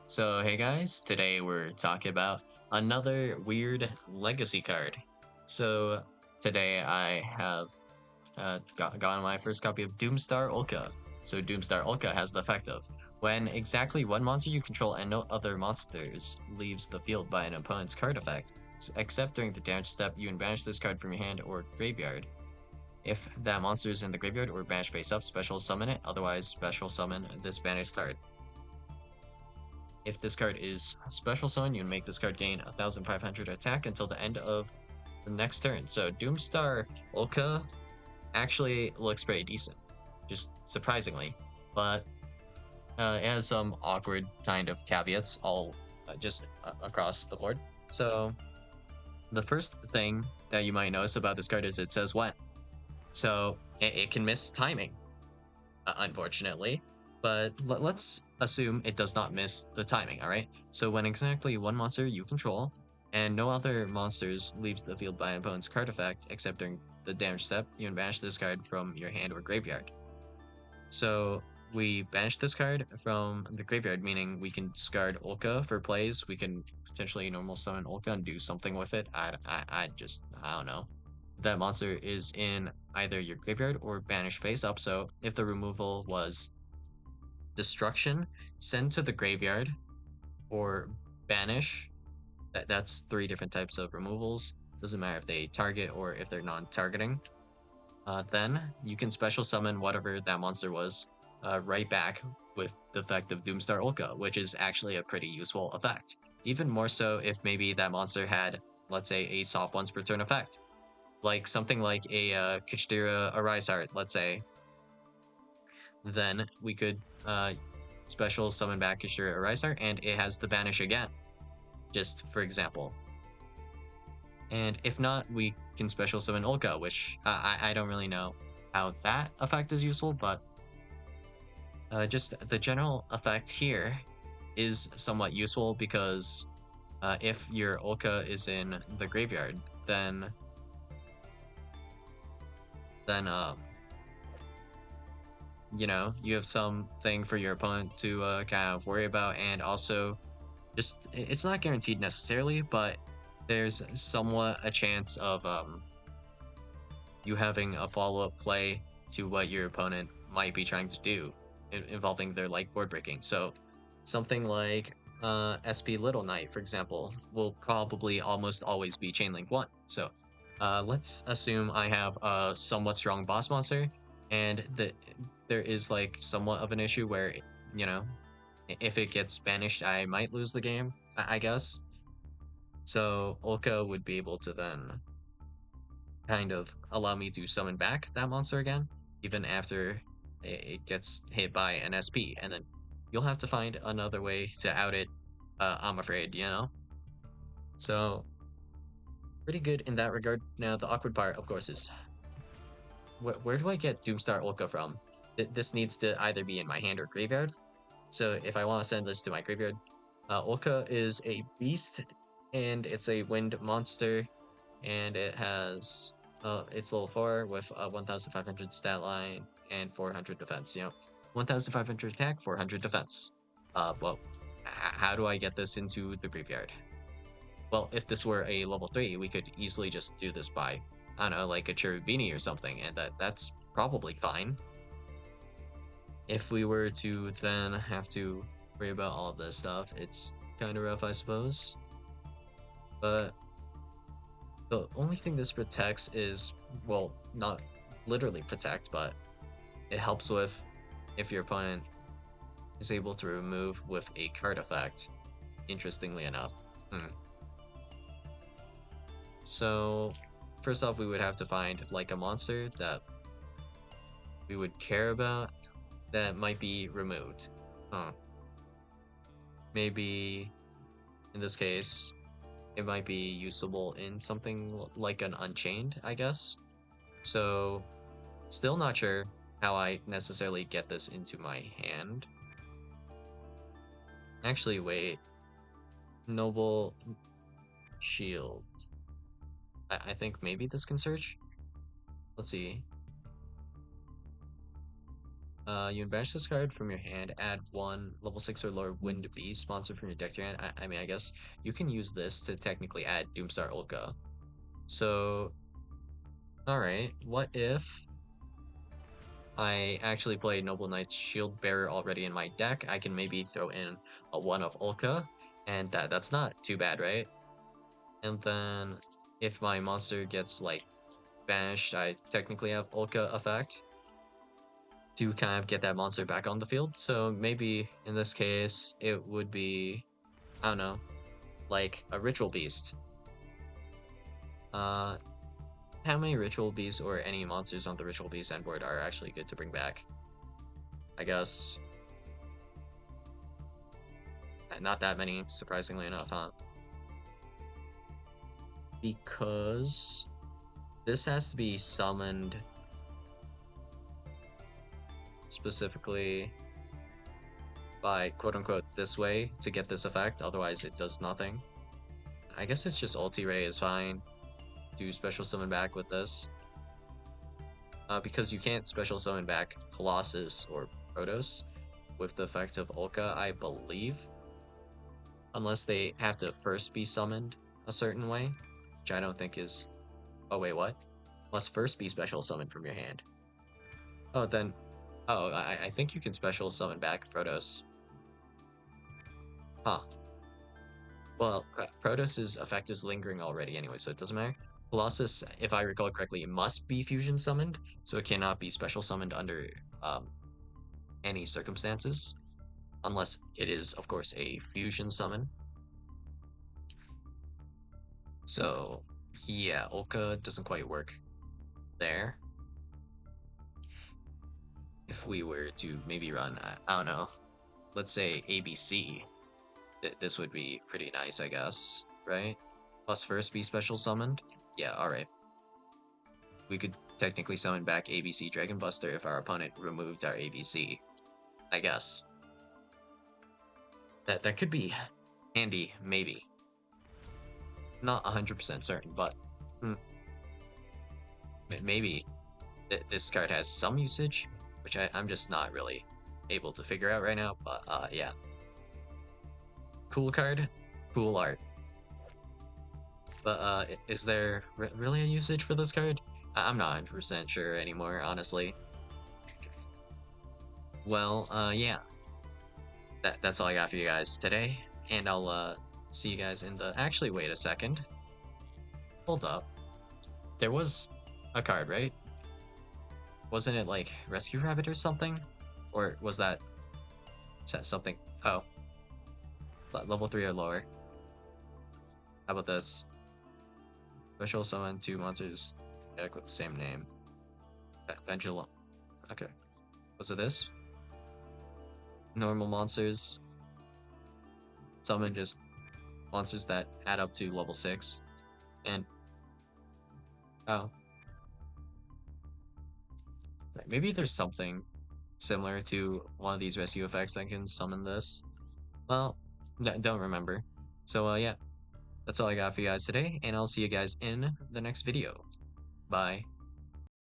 So, hey guys, today we're talking about another weird legacy card. So, today I have gotten my first copy of Doomstar Ulka. So, Doomstar Ulka has the effect of when exactly one monster you control and no other monsters leaves the field by an opponent's card effect, except during the damage step, you can banish this card from your hand or graveyard. If that monster is in the graveyard or banished face up, special summon it, otherwise, special summon this banished card. If this card is special summon, you can make this card gain 1500 attack until the end of the next turn. So Doomstar Ulka actually looks pretty decent, just surprisingly. But it has some awkward kind of caveats all across the board. So the first thing that you might notice about this card is it says when. So it can miss timing, unfortunately. But let's assume it does not miss the timing, alright? So when exactly one monster you control and no other monsters leaves the field by an opponent's card effect except during the damage step, you can banish this card from your hand or graveyard. So we banish this card from the graveyard, meaning we can discard Ulka for plays. We can potentially normal summon Ulka and do something with it. I don't know. That monster is in either your graveyard or banish face up. So if the removal was destruction, send to the graveyard, or banish. That's three different types of removals. Doesn't matter if they target or if they're non-targeting. Then you can special summon whatever that monster was right back with the effect of Doomstar Ulka, which is actually a pretty useful effect. Even more so if maybe that monster had, let's say, a soft once per turn effect. Like something like a Kichdira Arise Heart, let's say. Then we could special summon back Kichdira Arise Heart, and it has the banish again, just for example. And if not, we can special summon Ulka, which I don't really know how that effect is useful, but just the general effect here is somewhat useful because if your Ulka is in the graveyard, then you have something for your opponent to kind of worry about, and also just it's not guaranteed necessarily, but there's somewhat a chance of you having a follow-up play to what your opponent might be trying to do involving their like board breaking. So something like SP Little Knight, for example, will probably almost always be Chainlink 1. So let's assume I have a somewhat strong boss monster, and that there is like somewhat of an issue where, you know, if it gets banished, I might lose the game, I guess. So Ulka would be able to then kind of allow me to summon back that monster again, even after it gets hit by an SP, and then you'll have to find another way to out it, I'm afraid. So, pretty good in that regard. Now, the awkward part, of course, is where do I get Doomstar Ulka from? This needs to either be in my hand or graveyard. So, if I want to send this to my graveyard, Ulka is a beast, and it's a wind monster, and it has it's level 4 with a 1500 stat line and 400 defense. 1500 attack, 400 defense. Well, how do I get this into the graveyard? Well, if this were a level 3, we could easily just do this by, I don't know, like a Cherubini or something, and that's probably fine. If we were to then have to worry about all of this stuff, it's kind of rough, I suppose. But the only thing this protects is, well, not literally protect, but it helps with if your opponent is able to remove with a card effect, interestingly enough. So, first off, we would have to find like a monster that we would care about that might be removed. Maybe, in this case, it might be usable in something like an Unchained, I guess. So, still not sure how I necessarily get this into my hand. Actually, wait. Noble Shield. I think maybe this can search? Let's see. You can banish this card from your hand, add one level 6 or lower wind beast monster from your deck to your hand. I mean, I guess you can use this to technically add Doomstar Ulka. So, alright, what if I actually play Noble Knight's Shield Bearer already in my deck? I can maybe throw in a 1 of Ulka, and that's not too bad, right? And then if my monster gets, like, banished, I technically have Ulka effect to kind of get that monster back on the field. So maybe in this case, it would be, I don't know, like a Ritual Beast. How many Ritual Beasts or any monsters on the Ritual Beast end board are actually good to bring back? I guess not that many, surprisingly enough, huh? Because this has to be summoned specifically by quote-unquote this way to get this effect, otherwise it does nothing. I guess it's just Ulti Ray is fine. Do special summon back with this. Because you can't special summon back Colossus or Protoss with the effect of Ulka, I believe. Unless they have to first be summoned a certain way, which I don't think is... Oh wait, what? Must first be special summoned from your hand. Oh, then... Oh, I think you can special summon back Protoss. Huh. Well, Protoss's effect is lingering already anyway, so it doesn't matter. Colossus, if I recall correctly, it must be fusion summoned, so it cannot be special summoned under any circumstances, unless it is, of course, a fusion summon. So, yeah, Ulka doesn't quite work there. If we were to maybe run, I don't know, let's say ABC, this would be pretty nice, I guess, right? Plus first be special summoned? Yeah, alright. We could technically summon back ABC Dragon Buster if our opponent removed our ABC, I guess. That could be handy, maybe. Not 100% certain, but maybe this card has some usage, which I'm just not really able to figure out right now, but yeah. Cool card, cool art. But is there really a usage for this card? I'm not 100% sure anymore, honestly. Well, yeah. That's all I got for you guys today, and I'll see you guys in the... Actually, wait a second. Hold up. There was a card, right? Wasn't it like Rescue Rabbit or something? Or was that something? Oh, level 3 or lower. How about this? Special summon 2 monsters deck with the same name. Pendulum. Okay. Was it this? Normal monsters. Summon just monsters that add up to level 6. And... Oh. Maybe there's something similar to one of these rescue effects that can summon this. Well, don't remember. So, yeah. That's all I got for you guys today, and I'll see you guys in the next video. Bye.